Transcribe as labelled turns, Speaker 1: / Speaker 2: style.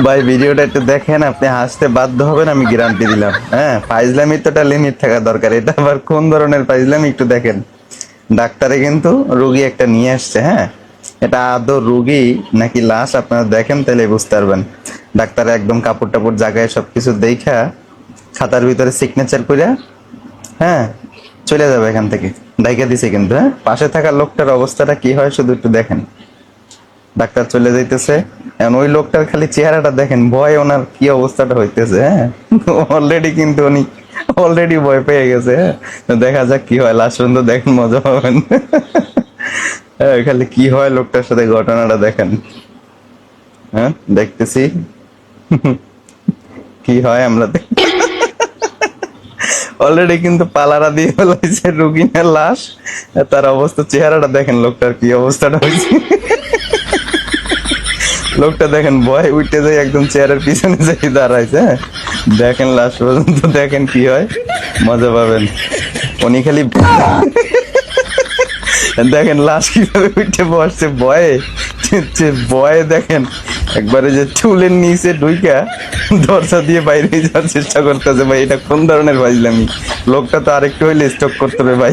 Speaker 1: ভাই ভিডিওটা একটু দেখেন, আপনি হাসতে বাধ্য হবেন, আমি গ্যারান্টি দিলাম। হ্যাঁ, ফাইজলামির তো একটা লিমিট থাকা দরকার। এটা আবার কোন ধরনের ফাইজলামি একটু দেখেন। ডাক্তারে কিন্তু রোগী একটা নিয়ে আসছে। হ্যাঁ, এটা আদৌ রোগী নাকি লাশ আপনারা দেখেন তাহলে বুঝতে পারবেন। ডাক্তারে একদম কাপড় টাপড় জায়গায় সবকিছু দেখা খাতার ভিতরে সিগনেচার করে, হ্যাঁ, চলে যাবে এখান থেকে। ডাইকা দিছে কিন্তু। হ্যাঁ, পাশে থাকা লোকটার অবস্থাটা কি হয় শুধু একটু দেখেন। ডাক্তার চলে যাইতেছে, এখন ওই লোকটার খালি চেহারাটা দেখেন, ভয় ওনার কি অবস্থাটা হইতেছে। হ্যাঁ, অলরেডি কিন্তু উনি অলরেডি ভয় পেয়ে গেছে। হ্যাঁ, তো দেখা যাক কি হয়, লাস্ট পর্যন্ত দেখেন, মজা পাবেন। হ্যাঁ, খালি কি হয় লোকটার সাথে ঘটনাটা দেখেন। হ্যাঁ, দেখতেছি কি হয় আমরা অলরেডি কিন্তু পালারা দিয়ে ফেলাইছে রুগিনের লাশ। তার অবস্থা, চেহারাটা দেখেন লোকটার কি অবস্থাটা হয়েছে। লোকটা দেখেন ভয় উঠতে যায়, একদম চেয়ারের পিছনে যাই দাঁড়াইছে। হ্যাঁ, দেখেন লাস্ট পর্যন্ত দেখেন কি হয়, মজা পাবেন। উনি খালি দেখেন লাশ কিভাবে উঠে বসছে ভয়ে। ভয়ে দেখেন একবারে যে চুলের নিচে ঢুইকা দরজা দিয়ে বাইরে যাওয়ার চেষ্টা করতেছে। ভাই এটা কোন ধরনের ফাইজলামি? লোকটা তো আরেকটু হইলে স্টক করতে হবে ভাই।